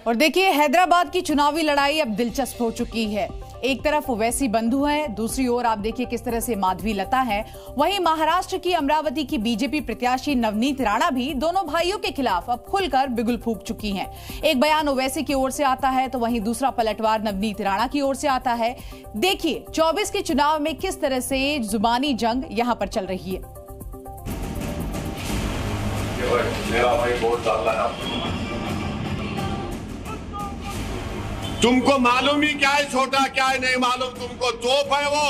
और देखिए, हैदराबाद की चुनावी लड़ाई अब दिलचस्प हो चुकी है। एक तरफ ओवैसी बंधु हैं, दूसरी ओर आप देखिए किस तरह से माधवी लता है। वहीं महाराष्ट्र की अमरावती की बीजेपी प्रत्याशी नवनीत राणा भी दोनों भाइयों के खिलाफ अब खुलकर बिगुल फूंक चुकी हैं। एक बयान ओवैसी की ओर से आता है तो वहीं दूसरा पलटवार नवनीत राणा की ओर से आता है। देखिए 24 के चुनाव में किस तरह से जुबानी जंग यहां पर चल रही है। मेरा भाई बहुत तुमको मालूम ही क्या है छोटा, क्या है नहीं मालूम तुमको। तोप है वो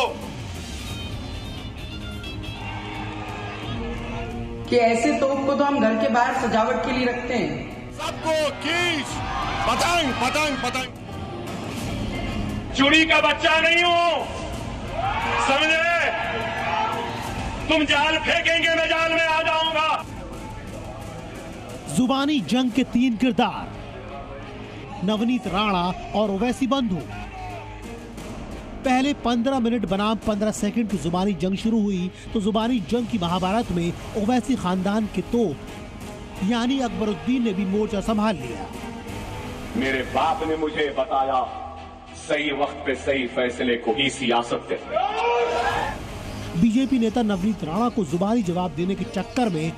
कि ऐसे तोप को तो हम घर के बाहर सजावट के लिए रखते हैं। सबको खींच पतंग पतंग पतंग। चुड़ी का बच्चा नहीं हूं, समझे? तुम जाल फेंकेंगे मैं जाल में आ जाऊंगा। जुबानी जंग के 3 किरदार, नवनीत राणा और ओवैसी बंधु। पहले 15 मिनट बनाम 15 सेकंड की जुबानी जंग शुरू हुई तो जुबानी जंग की महाभारत में ओवैसी खानदान के तोप यानी अकबरुद्दीन ने भी मोर्चा संभाल लिया। मेरे बाप ने मुझे बताया, सही वक्त पे सही फैसले को ही सियासत कहते हैं। बीजेपी नेता नवनीत राणा को जुबानी जवाब देने के चक्कर में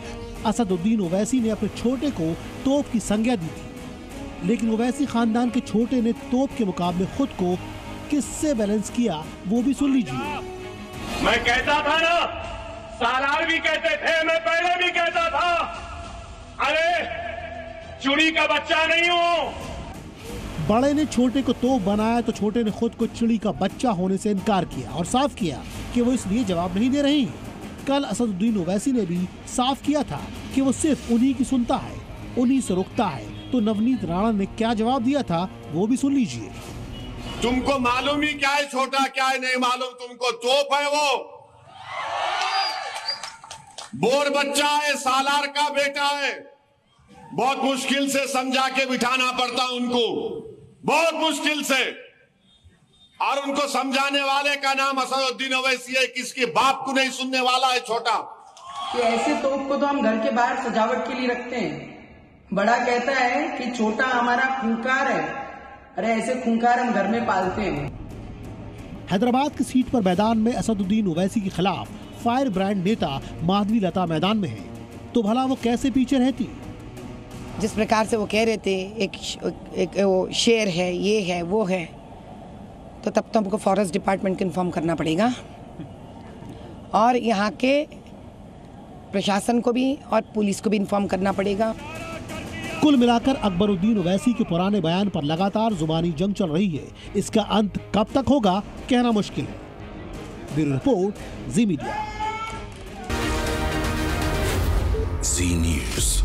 असदुद्दीन ओवैसी ने अपने छोटे को तोप की संज्ञा दी थी, लेकिन ओवैसी खानदान के छोटे ने तोप के मुकाबले खुद को किससे बैलेंस किया वो भी सुन लीजिए। मैं कहता था ना, सालार भी कहते थे, मैं पहले भी कहता था, अरे चुड़ी का बच्चा नहीं हूं। बड़े ने छोटे को तोप बनाया तो छोटे ने खुद को चिड़ी का बच्चा होने से इनकार किया और साफ किया कि वो इसलिए जवाब नहीं दे रही। कल असदुद्दीन ओवैसी ने भी साफ किया था कि वो सिर्फ उन्हीं की सुनता है, उन्हीं से रुकता है। तो नवनीत राणा ने क्या जवाब दिया था वो भी सुन लीजिए। तुमको मालूम ही क्या है छोटा, क्या है नहीं मालूम तुमको। तोप है वो, बोर बच्चा है, सालार का बेटा है। बहुत मुश्किल से समझा के बिठाना पड़ता उनको, बहुत मुश्किल से। और उनको समझाने वाले का नाम असदुद्दीन ओवैसी है, किसके बाप को नहीं सुनने वाला है छोटा। कि ऐसे तोप को तो हम घर के बाहर सजावट के लिए रखते हैं। बड़ा कहता है कि छोटा हमारा खूंखार है, अरे ऐसे खूंखार हम घर में पालते हैं। हैदराबाद की सीट पर मैदान में असदुद्दीन ओवैसी के खिलाफ फायर ब्रांड नेता माधवी लता मैदान में है, तो भला वो कैसे पीछे रहती। जिस प्रकार से वो कह रहे थे एक वो शेर है, ये है, वो है, तो तब तो हमको फॉरेस्ट डिपार्टमेंट को इन्फॉर्म करना पड़ेगा और यहाँ के प्रशासन को भी और पुलिस को भी इन्फॉर्म करना पड़ेगा। कुल मिलाकर अकबरुद्दीन ओवैसी के पुराने बयान पर लगातार जुबानी जंग चल रही है। इसका अंत कब तक होगा कहना मुश्किल है। ब्यूरो रिपोर्ट, जी मीडिया। जी न्यूज़।